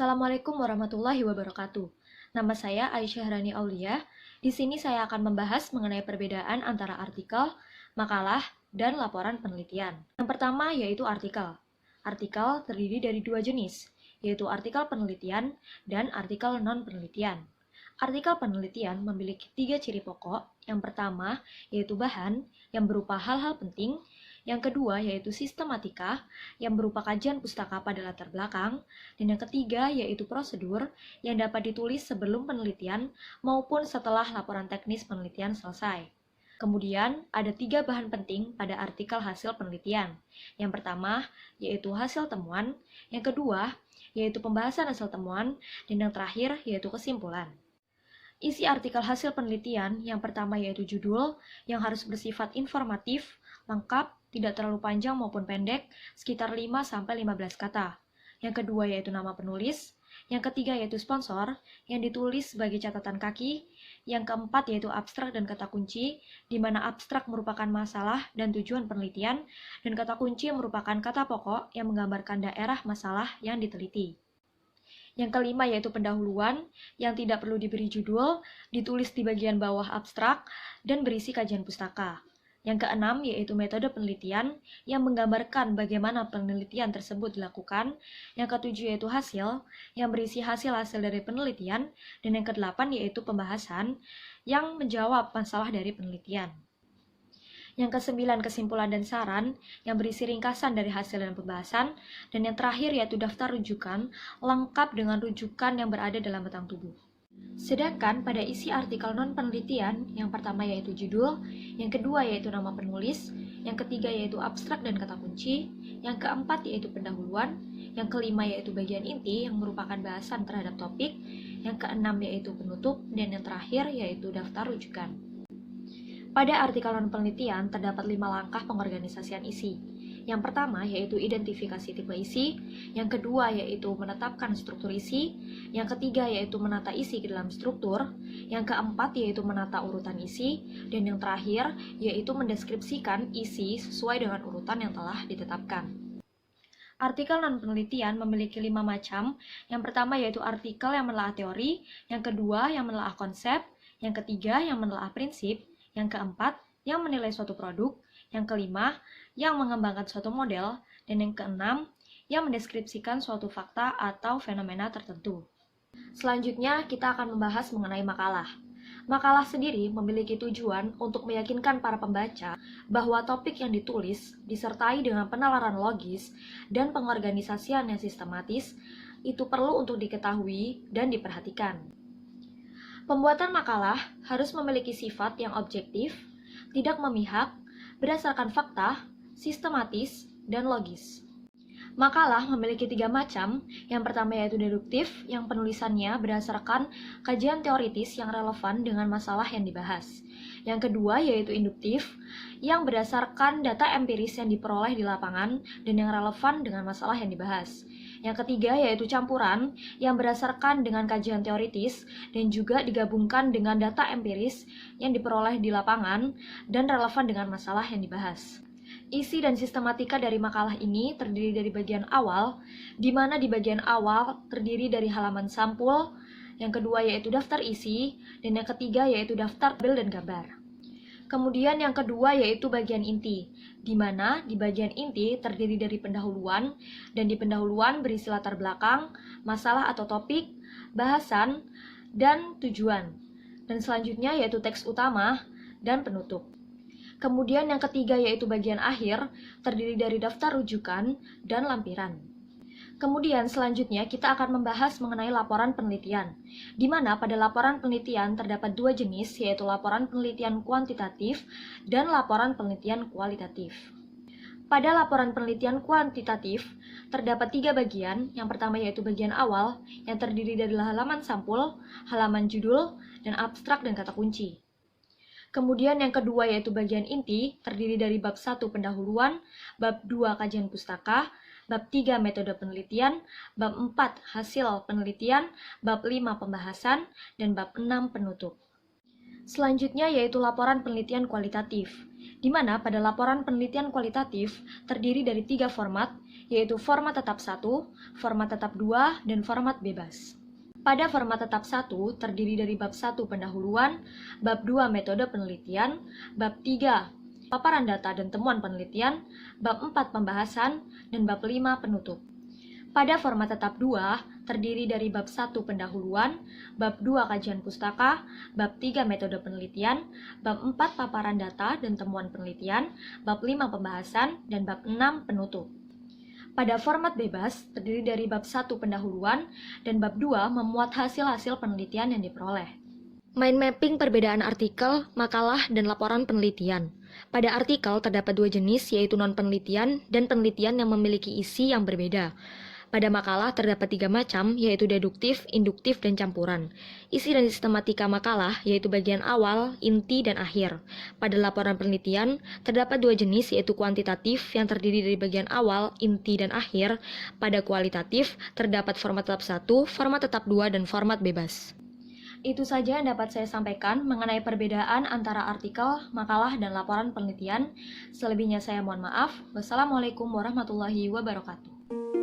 Assalamualaikum warahmatullahi wabarakatuh. Nama saya Aisyah Rani Aulia. Di sini saya akan membahas mengenai perbedaan antara artikel, makalah, dan laporan penelitian. Yang pertama yaitu artikel. Artikel terdiri dari dua jenis, yaitu artikel penelitian dan artikel non-penelitian. Artikel penelitian memiliki tiga ciri pokok. Yang pertama yaitu bahan yang berupa hal-hal penting. Yang kedua yaitu sistematika yang berupa kajian pustaka pada latar belakang. Dan yang ketiga yaitu prosedur yang dapat ditulis sebelum penelitian maupun setelah laporan teknis penelitian selesai. Kemudian ada tiga bahan penting pada artikel hasil penelitian. Yang pertama yaitu hasil temuan, yang kedua yaitu pembahasan hasil temuan, dan yang terakhir yaitu kesimpulan. Isi artikel hasil penelitian yang pertama yaitu judul yang harus bersifat informatif, lengkap, tidak terlalu panjang maupun pendek, sekitar 5-15 kata. Yang kedua yaitu nama penulis, yang ketiga yaitu sponsor, yang ditulis sebagai catatan kaki, yang keempat yaitu abstrak dan kata kunci, di mana abstrak merupakan masalah dan tujuan penelitian, dan kata kunci merupakan kata pokok yang menggambarkan daerah masalah yang diteliti. Yang kelima yaitu pendahuluan, yang tidak perlu diberi judul, ditulis di bagian bawah abstrak, dan berisi kajian pustaka. Yang keenam yaitu metode penelitian, yang menggambarkan bagaimana penelitian tersebut dilakukan. Yang ketujuh yaitu hasil, yang berisi hasil-hasil dari penelitian. Dan yang kedelapan yaitu pembahasan, yang menjawab masalah dari penelitian. Yang kesembilan kesimpulan dan saran yang berisi ringkasan dari hasil dan pembahasan, dan yang terakhir yaitu daftar rujukan lengkap dengan rujukan yang berada dalam batang tubuh. Sedangkan pada isi artikel non-penelitian, yang pertama yaitu judul, yang kedua yaitu nama penulis, yang ketiga yaitu abstrak dan kata kunci, yang keempat yaitu pendahuluan, yang kelima yaitu bagian inti yang merupakan bahasan terhadap topik, yang keenam yaitu penutup, dan yang terakhir yaitu daftar rujukan. Pada artikel non-penelitian terdapat 5 langkah pengorganisasian isi. Yang pertama yaitu identifikasi tipe isi, yang kedua yaitu menetapkan struktur isi, yang ketiga yaitu menata isi ke dalam struktur, yang keempat yaitu menata urutan isi, dan yang terakhir yaitu mendeskripsikan isi sesuai dengan urutan yang telah ditetapkan. Artikel non-penelitian memiliki 5 macam. Yang pertama yaitu artikel yang menelaah teori, yang kedua yang menelaah konsep, yang ketiga yang menelaah prinsip, yang keempat, yang menilai suatu produk, yang kelima, yang mengembangkan suatu model, dan yang keenam, yang mendeskripsikan suatu fakta atau fenomena tertentu. Selanjutnya, kita akan membahas mengenai makalah. Makalah sendiri memiliki tujuan untuk meyakinkan para pembaca bahwa topik yang ditulis disertai dengan penalaran logis dan pengorganisasian yang sistematis itu perlu untuk diketahui dan diperhatikan. Pembuatan makalah harus memiliki sifat yang objektif, tidak memihak, berdasarkan fakta, sistematis, dan logis. Makalah memiliki 3 macam. Yang pertama yaitu deduktif, yang penulisannya berdasarkan kajian teoritis yang relevan dengan masalah yang dibahas. Yang kedua yaitu induktif, yang berdasarkan data empiris yang diperoleh di lapangan dan yang relevan dengan masalah yang dibahas. Yang ketiga yaitu campuran, yang berdasarkan dengan kajian teoritis dan juga digabungkan dengan data empiris yang diperoleh di lapangan dan relevan dengan masalah yang dibahas. Isi dan sistematika dari makalah ini terdiri dari bagian awal, di mana di bagian awal terdiri dari halaman sampul, yang kedua yaitu daftar isi, dan yang ketiga yaitu daftar tabel dan gambar. Kemudian yang kedua yaitu bagian inti, di mana di bagian inti terdiri dari pendahuluan, dan di pendahuluan berisi latar belakang, masalah atau topik, bahasan, dan tujuan. Dan selanjutnya yaitu teks utama dan penutup. Kemudian yang ketiga yaitu bagian akhir, terdiri dari daftar rujukan dan lampiran. Kemudian selanjutnya kita akan membahas mengenai laporan penelitian, di mana pada laporan penelitian terdapat 2 jenis, yaitu laporan penelitian kuantitatif dan laporan penelitian kualitatif. Pada laporan penelitian kuantitatif, terdapat 3 bagian. Yang pertama yaitu bagian awal, yang terdiri dari halaman sampul, halaman judul, dan abstrak dan kata kunci. Kemudian yang kedua yaitu bagian inti, terdiri dari bab 1 pendahuluan, bab 2 kajian pustaka, bab 3 metode penelitian, bab 4 hasil penelitian, bab 5 pembahasan, dan bab 6 penutup. Selanjutnya yaitu laporan penelitian kualitatif, di mana pada laporan penelitian kualitatif terdiri dari 3 format. yaitu format tetap 1, format tetap 2, dan format bebas. Pada format tetap 1 terdiri dari bab 1 pendahuluan, bab 2 metode penelitian, bab 3 paparan data dan temuan penelitian, bab 4 pembahasan, dan bab 5 penutup. Pada format tetap 2 terdiri dari bab 1 pendahuluan, bab 2 kajian pustaka, bab 3 metode penelitian, bab 4 paparan data dan temuan penelitian, bab 5 pembahasan, dan bab 6 penutup. Pada format bebas terdiri dari bab 1 pendahuluan dan bab 2 memuat hasil-hasil penelitian yang diperoleh. Mind mapping perbedaan artikel, makalah, dan laporan penelitian. Pada artikel terdapat dua jenis, yaitu non-penelitian dan penelitian yang memiliki isi yang berbeda. Pada makalah terdapat 3 macam, yaitu deduktif, induktif, dan campuran. Isi dan sistematika makalah, yaitu bagian awal, inti, dan akhir. Pada laporan penelitian, terdapat 2 jenis, yaitu kuantitatif, yang terdiri dari bagian awal, inti, dan akhir. Pada kualitatif, terdapat format tetap 1, format tetap 2, dan format bebas. Itu saja yang dapat saya sampaikan mengenai perbedaan antara artikel, makalah, dan laporan penelitian. Selebihnya saya mohon maaf. Wassalamualaikum warahmatullahi wabarakatuh.